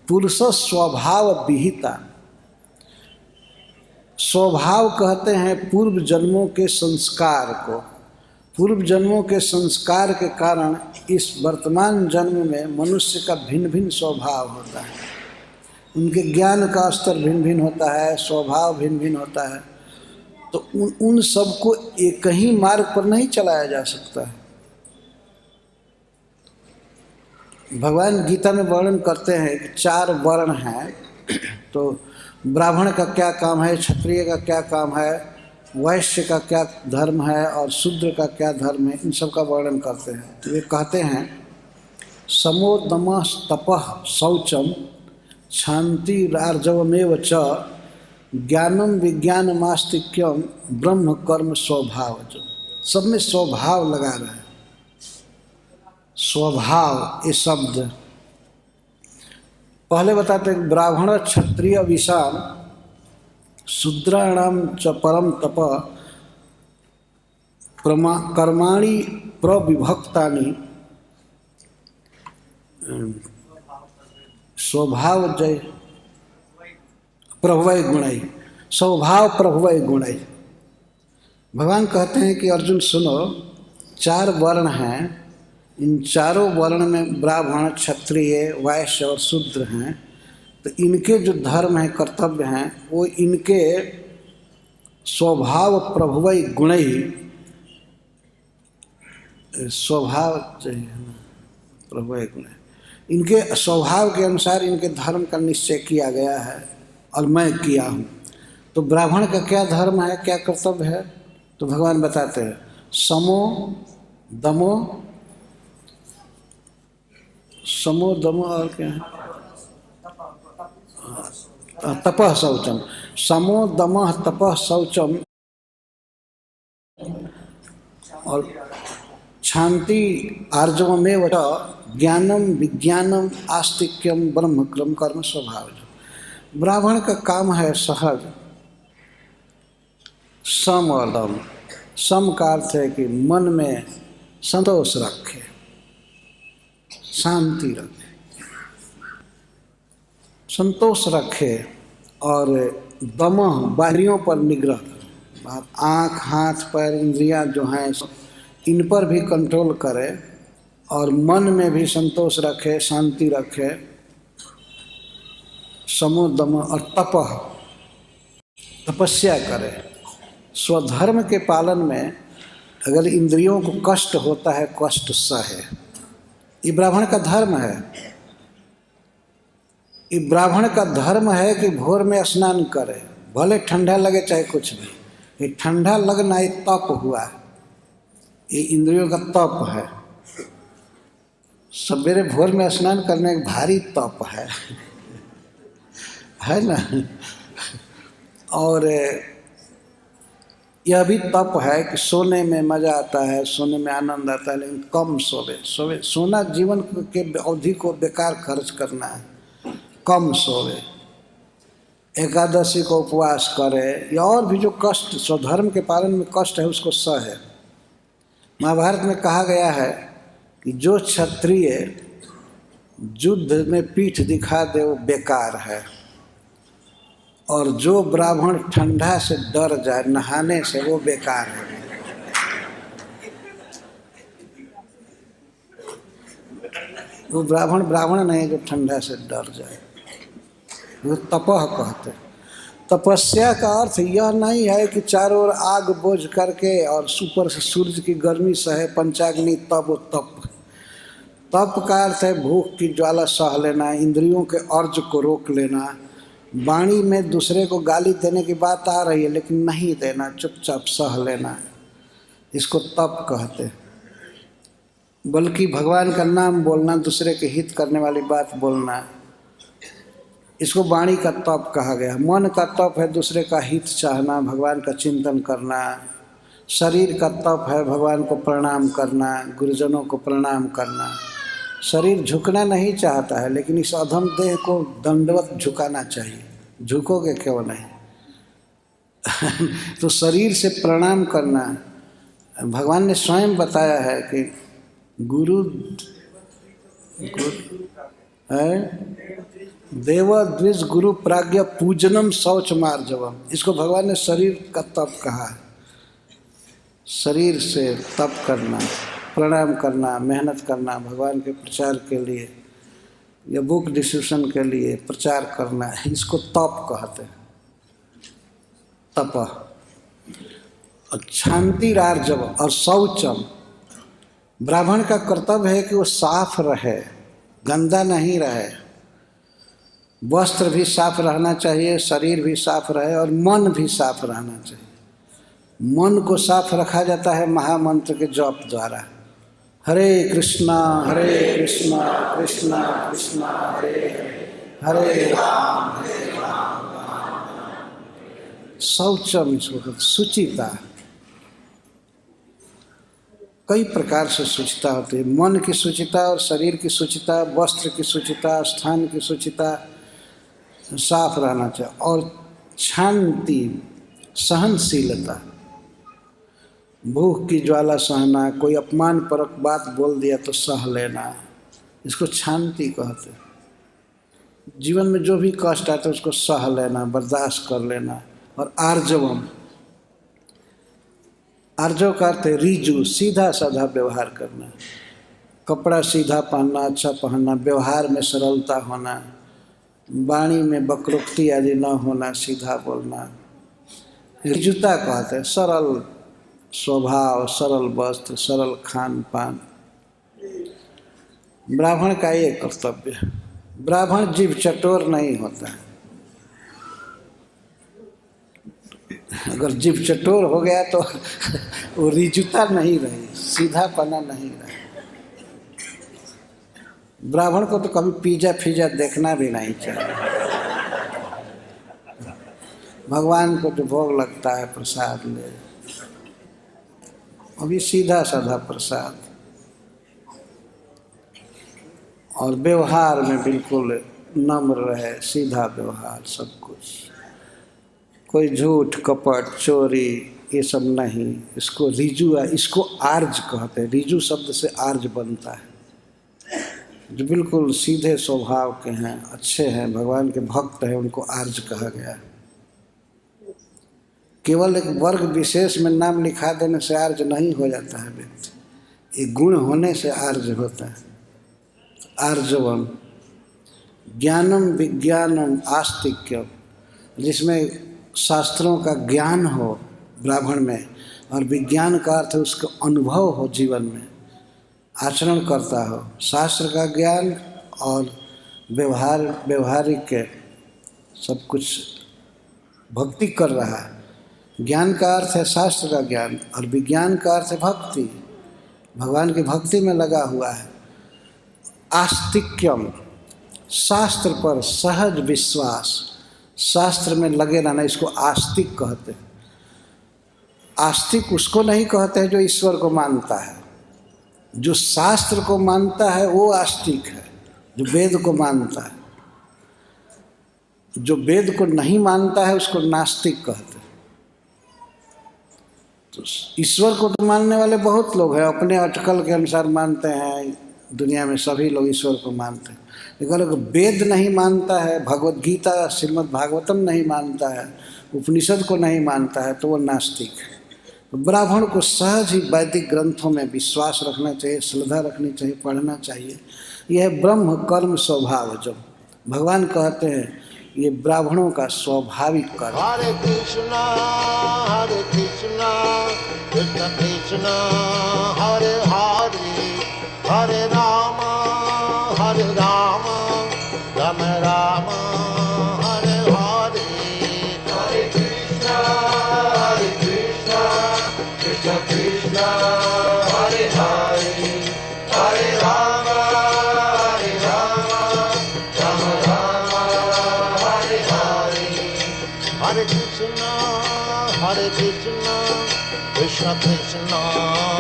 पुरुष स्वभाव विहिता। स्वभाव कहते हैं पूर्व जन्मों के संस्कार को। पूर्व जन्मों के संस्कार के कारण इस वर्तमान जन्म में मनुष्य का भिन्न भिन्न स्वभाव होता है। उनके ज्ञान का स्तर भिन्न भिन्न होता है, स्वभाव भिन्न भिन्न होता है। तो उन सबको एक ही मार्ग पर नहीं चलाया जा सकता है। भगवान गीता में वर्णन करते हैं कि 4 वर्ण हैं। तो ब्राह्मण का क्या काम है, क्षत्रिय का क्या काम है, वैश्य का क्या धर्म है और शूद्र का क्या धर्म है, इन सब का वर्णन करते हैं। तो वे कहते हैं समो दमः तपः शौचम क्षान्तिरार्जवमेव च ज्ञानम विज्ञानमास्तिक्यम ब्रह्म कर्म स्वभाव। सब में स्वभाव लगा रहे हैं। स्वभाव ये शब्द पहले बताते हैं ब्राह्मण क्षत्रिय विषाम शूद्राणाम च परम तप कर्माणि प्रविभक्तानि स्वभाव जय प्रभवय गुणै। स्वभाव प्रभवय गुणै। भगवान कहते हैं कि अर्जुन सुनो, 4 वर्ण हैं। इन चारों वर्ण में ब्राह्मण क्षत्रिय वैश्य और शूद्र हैं। तो इनके जो धर्म हैं, कर्तव्य हैं, वो इनके स्वभाव प्रभवय गुणै। स्वभाव चाहिए ना, प्रभवय गुणै। इनके स्वभाव के अनुसार इनके धर्म का निश्चय किया गया है और मैं किया हूँ। तो ब्राह्मण का क्या धर्म है, क्या कर्तव्य है, तो भगवान बताते हैं समो दमो और क्या है, तपः शौचम। समो दमः तपः शौचम और शांति आर्जवमेव ज्ञानम विज्ञानम आस्तिक्यम ब्रह्म कर्म स्वभाव। ब्राह्मण का काम है सहज सम और दम। सम का अर्थ है कि मन में संतोष रखे, शांति रखे, संतोष रखे और दमः बाहरियों पर निग्रह करे। आँख हाथ पैर इंद्रियां जो हैं इन पर भी कंट्रोल करे और मन में भी संतोष रखे, शांति रखे। समोदम और तपः तपस्या करे। स्वधर्म के पालन में अगर इंद्रियों को कष्ट होता है, कष्ट सहे। ये ब्राह्मण का धर्म है। ये ब्राह्मण का धर्म है कि भोर में स्नान करे, भले ठंडा लगे चाहे कुछ भी। ये ठंडा लगना ये तप हुआ, ये इंद्रियों का तप है। सवेरे भोर में स्नान करने एक भारी तप है ना। और यह भी तप है कि सोने में मज़ा आता है, सोने में आनंद आता है, लेकिन कम सोवे। सोना जीवन के अवधि को बेकार खर्च करना है। कम सोवे, एकादशी को उपवास करे, या और भी जो कष्ट स्वधर्म के पालन में कष्ट है उसको सहे। महाभारत में कहा गया है कि जो क्षत्रिय युद्ध में पीठ दिखा दे वो बेकार है, और जो ब्राह्मण ठंडा से डर जाए नहाने से वो बेकार है। वो ब्राह्मण नहीं जो ठंडा से डर जाए। वो तपह कहते हैं। तपस्या का अर्थ यह नहीं है कि चारों ओर आग बोझ करके और ऊपर से सूरज की गर्मी सहे, पंचाग्नि तप। तप का अर्थ है भूख की ज्वाला सह लेना, इंद्रियों के अर्ज को रोक लेना। वाणी में दूसरे को गाली देने की बात आ रही है लेकिन नहीं देना, चुपचाप सह लेना, इसको तप कहते हैं। बल्कि भगवान का नाम बोलना, दूसरे के हित करने वाली बात बोलना, इसको वाणी का तप कहा गया। मन का तप है दूसरे का हित चाहना, भगवान का चिंतन करना। शरीर का तप है भगवान को प्रणाम करना, गुरुजनों को प्रणाम करना। शरीर झुकना नहीं चाहता है लेकिन इस अधम देह को दंडवत झुकाना चाहिए। झुकोगे क्यों नहीं। तो शरीर से प्रणाम करना, भगवान ने स्वयं बताया है कि गुरु है देव द्विज गुरु प्राज्ञ पूजनम शौच मार्जवम। इसको भगवान ने शरीर का तप कहा है। शरीर से तप करना, प्रणाम करना, मेहनत करना, भगवान के प्रचार के लिए या बुक डिस्ट्रीब्यूशन के लिए प्रचार करना, इसको तप कहते हैं, तप। और क्षांतिरार्जव और शौचम, ब्राह्मण का कर्तव्य है कि वो साफ रहे, गंदा नहीं रहे। वस्त्र भी साफ रहना चाहिए, शरीर भी साफ रहे और मन भी साफ रहना चाहिए। मन को साफ रखा जाता है महामंत्र के जप द्वारा। हरे कृष्णा कृष्णा कृष्णा हरे हरे, हरे राम शौचम, इसको कहते शुचिता। कई प्रकार से शुचिता होती है, मन की शुचिता और शरीर की शुचिता, वस्त्र की शुचिता, स्थान की शुचिता, साफ रहना चाहिए। और शांति, सहनशीलता, भूख की ज्वाला सहना, कोई अपमानपरक बात बोल दिया तो सह लेना, इसको शांति कहते हैं। जीवन में जो भी कष्ट आता है उसको सह लेना, बर्दाश्त कर लेना। और आर्जवम, आर्जव का अर्थ है रीजु, सीधा साधा व्यवहार करना, कपड़ा सीधा पहनना, अच्छा पहनना, व्यवहार में सरलता होना, वाणी में वक्रोक्ति आदि न होना, सीधा बोलना। ऋजुता कहते हैं सरल स्वभाव, सरल वस्त्र, सरल खान पान। ब्राह्मण का ये कर्तव्य है। ब्राह्मण जीव चटोर नहीं होता है। अगर जीव चटोर हो गया तो वो रिजुता नहीं रही, सीधापना नहीं रही। ब्राह्मण को तो कभी पिज्जा फिजा देखना भी नहीं चाहिए। भगवान को जो भोग लगता है प्रसाद ले, अभी सीधा साधा प्रसाद। और व्यवहार में बिल्कुल नम्र रहे, सीधा व्यवहार, सब कुछ, कोई झूठ कपट चोरी ये सब नहीं। इसको रिजु, इसको आर्ज कहते हैं। रिजु शब्द से आर्ज बनता है। जो बिल्कुल सीधे स्वभाव के हैं, अच्छे हैं, भगवान के भक्त हैं, उनको आर्ज कहा गया। केवल एक वर्ग विशेष में नाम लिखा देने से आर्ज नहीं हो जाता है व्यक्ति, एक गुण होने से आर्ज होता है। आर्जवम, ज्ञानम विज्ञानम आस्तिक्यम, जिसमें शास्त्रों का ज्ञान हो ब्राह्मण में, और विज्ञान का अर्थ है उसका अनुभव हो, जीवन में आचरण करता हो। शास्त्र का ज्ञान और व्यवहारिक के सब कुछ भक्ति कर रहा है। ज्ञान का अर्थ है शास्त्र का ज्ञान और विज्ञान का अर्थ है भक्ति, भगवान की भक्ति में लगा हुआ है। आस्तिक्यम, शास्त्र पर सहज विश्वास, शास्त्र में लगे रहना, इसको आस्तिक कहते हैं। आस्तिक उसको नहीं कहते हैं जो ईश्वर को मानता है। जो शास्त्र को मानता है वो आस्तिक है, जो वेद को मानता है। जो वेद को नहीं मानता है उसको नास्तिक कहते हैं। तो ईश्वर को तो मानने वाले बहुत लोग हैं, अपने अटकल के अनुसार मानते हैं। दुनिया में सभी लोग ईश्वर को मानते हैं, लेकिन अगर वेद नहीं मानता है, भगवद गीता श्रीमद् भागवतम नहीं मानता है, उपनिषद को नहीं मानता है, तो वो नास्तिक है। तो ब्राह्मण को सहज ही वैदिक ग्रंथों में विश्वास रखना चाहिए, श्रद्धा रखनी चाहिए, पढ़ना चाहिए। यह ब्रह्म कर्म स्वभाव, जो भगवान कहते हैं ये ब्राह्मणों का स्वाभाविक कर्म। हरे कृष्णा कृष्ण कृष्ण हरे हरे, हरे राम राम राम हरे हरे। हरे कृष्ण कृष्ण कृष्ण हरे हरे, हरे राम राम राम हरे हरे। हरे कृष्ण कृष्ण कृष्ण